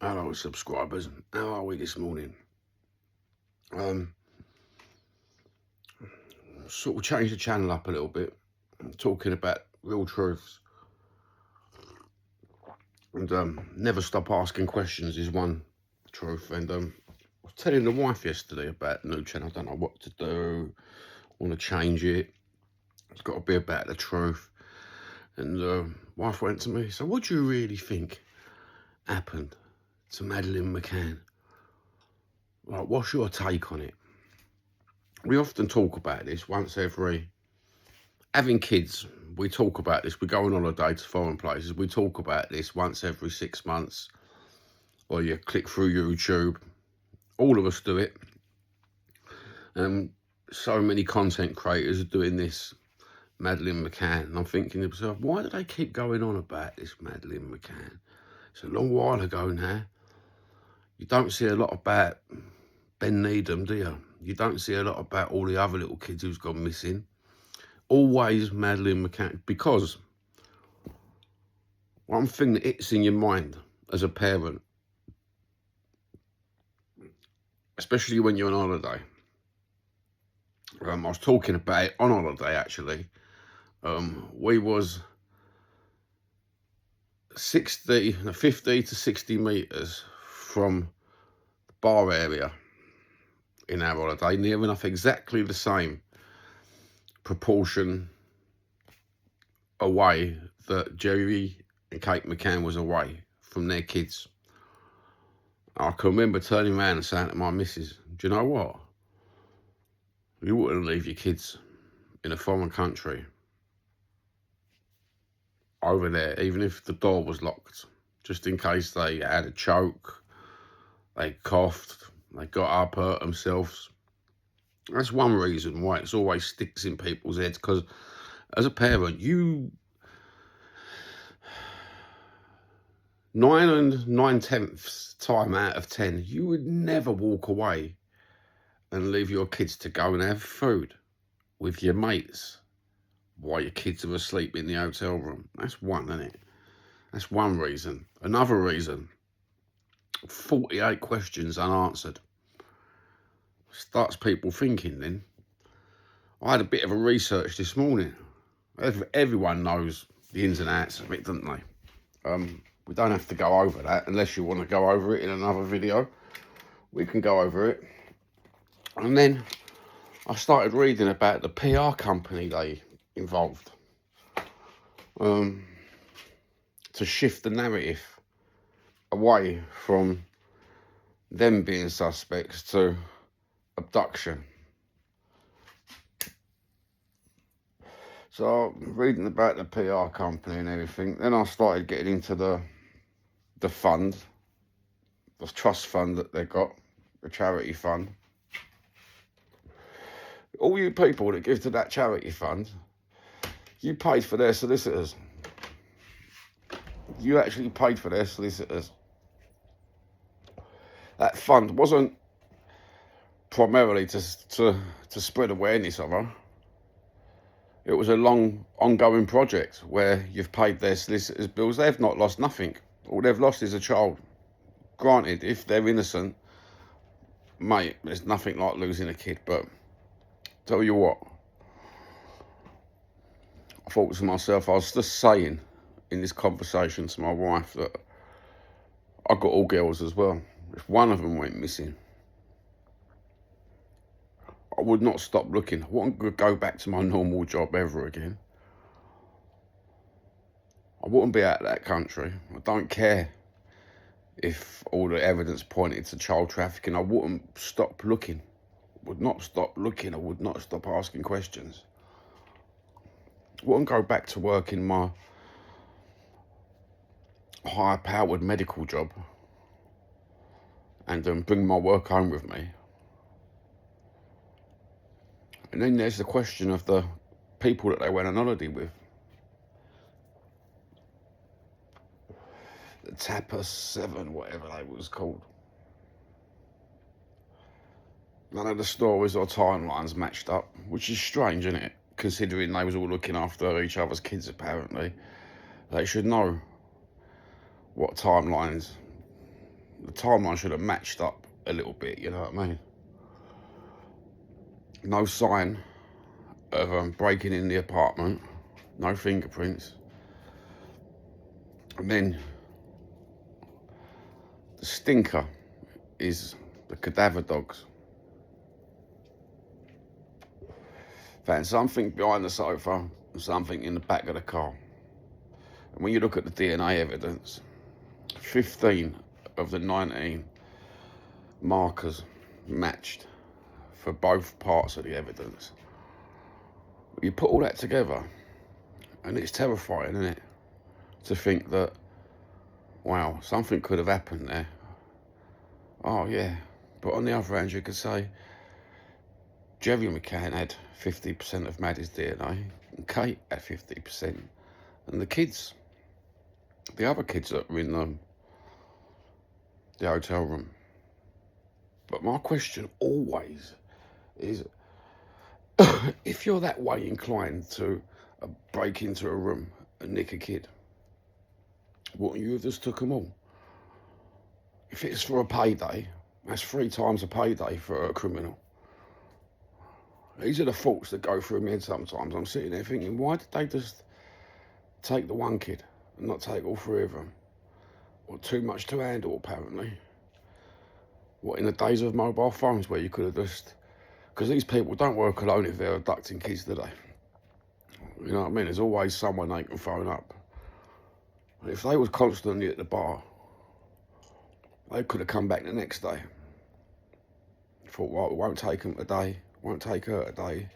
Hello, subscribers. How are we this morning? Um, Sort of change the channel up a little bit. I'm talking about real truths, and never stop asking questions is one truth. And I was telling the wife yesterday about the new channel. I don't know what to do. I want to change it. It's got to be about the truth. And wife went to me. So, what do you really think happened to Madeleine McCann? Like, what's your take on it? We often talk about this once every. Having kids, we talk about this. We go on holiday to foreign places. We talk about this once every 6 months. Or you click through YouTube. All of us do it. And so many content creators are doing this. Madeleine McCann. And I'm thinking to myself, why do they keep going on about this Madeleine McCann? It's a long while ago now. You don't see a lot about Ben Needham, do you? You don't see a lot about all the other little kids who's gone missing. Always Madeleine McCann, because one thing that hits in your mind as a parent, especially when you're on holiday. I was talking about it on holiday, actually. We was 50 to 60 metres from the bar area in our holiday, near enough exactly the same proportion away that Jerry and Kate McCann was away from their kids. I can remember turning around and saying to my missus, do you know what? You wouldn't leave your kids in a foreign country over there, even if the door was locked, just in case they had a choke, they coughed, they got up, hurt themselves. That's one reason why it's always sticks in people's heads, because as a parent, you 9 9/10 time out of 10, you would never walk away and leave your kids to go and have food with your mates while your kids are asleep in the hotel room. That's one, isn't it? That's one reason. Another reason, 48 questions unanswered. Starts people thinking then. I had a bit of a research this morning. Everyone knows the ins and outs of it, don't they? We don't have to go over that unless you want to go over it in another video. We can go over it. And then I started reading about the PR company they involved to shift the narrative away from them being suspects to abduction. So reading about the PR company and everything, then I started getting into the fund, the trust fund that they got, the charity fund. All you people that give to that charity fund, you paid for their solicitors. You actually paid for their solicitors. That fund wasn't primarily to spread awareness of her. It was a long, ongoing project where you've paid their solicitors' bills. They've not lost nothing. All they've lost is a child. Granted, if they're innocent, mate, there's nothing like losing a kid. But tell you what, I thought to myself, I was just saying in this conversation to my wife that I got all girls as well. If one of them went missing, I would not stop looking. I wouldn't go back to my normal job ever again. I wouldn't be out of that country. I don't care if all the evidence pointed to child trafficking. I wouldn't stop looking. I would not stop looking. I would not stop asking questions. I wouldn't go back to work in my high-powered medical job and bring my work home with me. And then there's the question of the people that they went on holiday with. The Tapper 7, whatever they was called. None of the stories or timelines matched up, which is strange, isn't it? Considering they was all looking after each other's kids, apparently. They should know what timelines the timeline should have matched up a little bit, you know what I mean? No sign of breaking in the apartment, no fingerprints. And then the stinker is the cadaver dogs. Found something behind the sofa and something in the back of the car. And when you look at the DNA evidence, 15 of the 19 markers matched for both parts of the evidence. You put all that together, and it's terrifying, isn't it? To think that, wow, something could have happened there. Oh, yeah. But on the other hand, you could say, Jerry McCann had 50% of Maddie's DNA, and Kate had 50%, and the kids, the other kids that were in the hotel room. But my question always is, if you're that way inclined to break into a room and nick a kid, wouldn't you have just took them all? If it's for a payday, that's 3 times a payday for a criminal. These are the thoughts that go through my head sometimes. I'm sitting there thinking, why did they just take the one kid and not take all 3 of them? Or too much to handle, apparently. What, in the days of mobile phones where you could have just... Because these people don't work alone if they're abducting kids, do they? You know what I mean? There's always someone they can phone up. If they was constantly at the bar, they could have come back the next day. Thought, right, we won't take them today, won't take her today.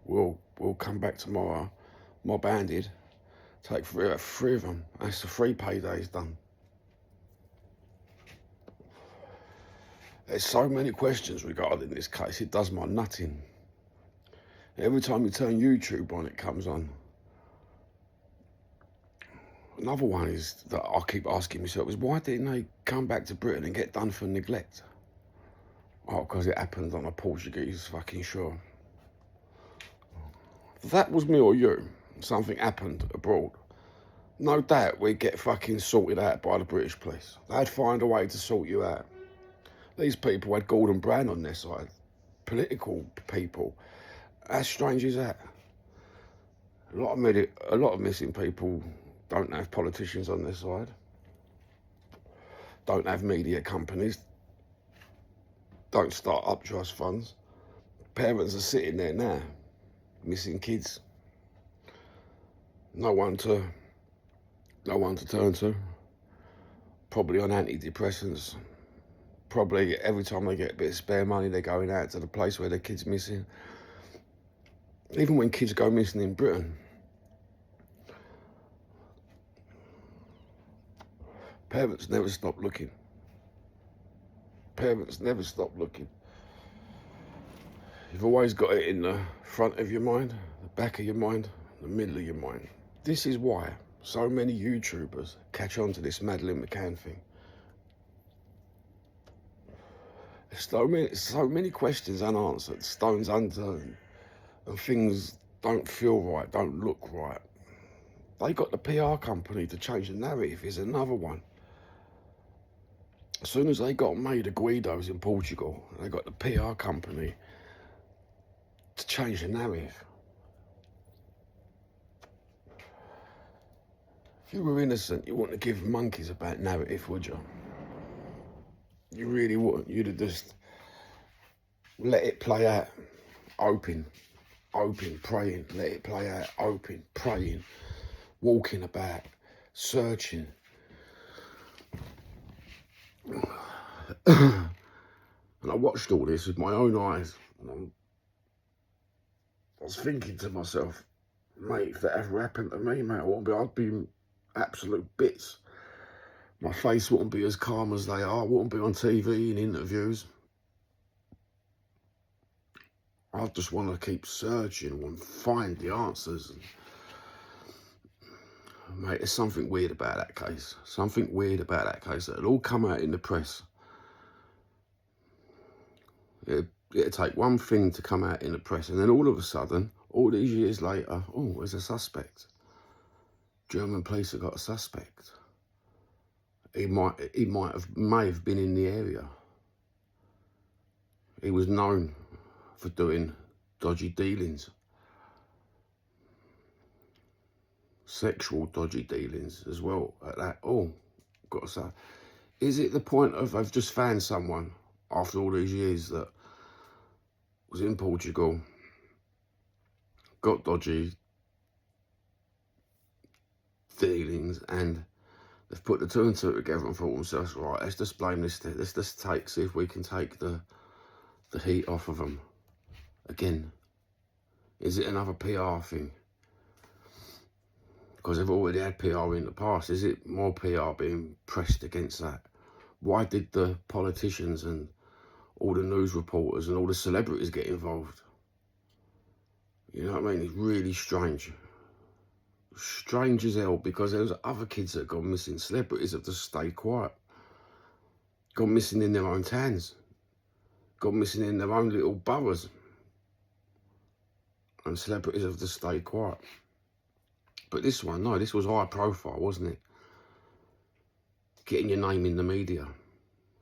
We'll come back tomorrow. Mob handed. Take 3 of them. That's the 3 paydays done. There's so many questions regarding this case, it does my nutting. Every time you turn YouTube on, it comes on. Another one is that I keep asking myself is, why didn't they come back to Britain and get done for neglect? Oh, because it happened on a Portuguese fucking shore. If that was me or you, something happened abroad, no doubt we'd get fucking sorted out by the British police. They'd find a way to sort you out. These people had Gordon Brown on their side, political people. How strange is that? A lot of missing people don't have politicians on their side, don't have media companies, don't start up trust funds. Parents are sitting there now, missing kids. No one to turn to. Probably on antidepressants. Probably every time they get a bit of spare money, they're going out to the place where their kid's missing. Even when kids go missing in Britain, parents never stop looking. Parents never stop looking. You've always got it in the front of your mind, the back of your mind, the middle of your mind. This is why so many YouTubers catch on to this Madeleine McCann thing. So many questions unanswered, stones unturned, and things don't feel right, don't look right. They got the PR company to change the narrative is another one. As soon as they got made of Guidos in Portugal, they got the PR company to change the narrative. If you were innocent, you wouldn't give monkeys about narrative, would you? You really wouldn't. You'd have just let it play out. Open, praying. Let it play out. Open, praying. Walking about, searching. And I watched all this with my own eyes. And I was thinking to myself, mate, if that ever happened to me, mate, I'd be absolute bits. My face wouldn't be as calm as they are. I wouldn't be on TV in interviews. I just want to keep searching and find the answers. Mate, there's something weird about that case. Something weird about that case. It'll all come out in the press. It'll take one thing to come out in the press, and then all of a sudden, all these years later, oh, there's a suspect. German police have got a suspect. he may have been in the area. He was known for doing dodgy dealings, sexual dodgy dealings as well at that. Oh, got to say, is it the point of I've just found someone after all these years that was in Portugal, got dodgy dealings, and they've put the two and two together and thought themselves, right, let's just blame this, let's just see if we can take the heat off of them again. Is it another PR thing? Because they've already had PR in the past. Is it more PR being pressed against that? Why did the politicians and all the news reporters and all the celebrities get involved? You know what I mean? It's really strange. Strange as hell, because there was other kids that got missing. Celebrities have just stayed quiet. Gone missing in their own towns. Gone missing in their own little boroughs. And celebrities have just stayed quiet. But this one, no, this was high profile, wasn't it? Getting your name in the media.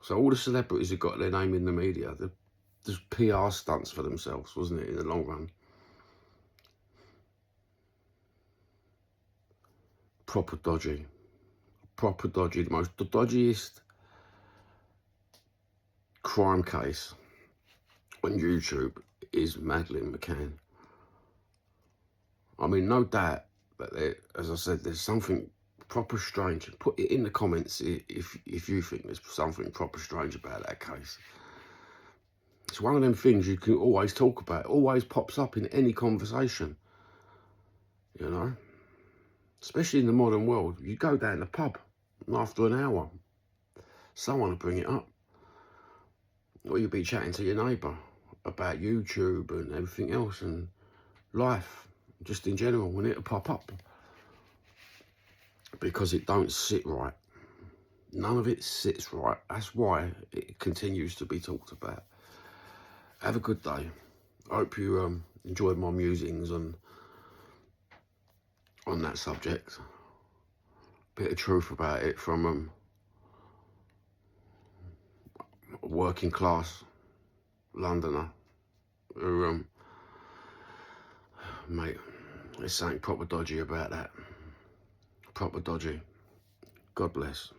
So all the celebrities who got their name in the media, they're just PR stunts for themselves, wasn't it, in the long run? Proper dodgy. Proper dodgy. The dodgiest crime case on YouTube is Madeleine McCann. I mean, no doubt that there, as I said, there's something proper strange. Put it in the comments if you think there's something proper strange about that case. It's one of them things you can always talk about. It always pops up in any conversation, you know. Especially in the modern world. You go down the pub, and after an hour, someone will bring it up. Or you'll be chatting to your neighbour about YouTube and everything else and life, just in general, and it'll pop up. Because it don't sit right. None of it sits right. That's why it continues to be talked about. Have a good day. I hope you enjoyed my musings on that subject. Bit of truth about it from a working class Londoner who, mate, there's something proper dodgy about that. Proper dodgy. God bless.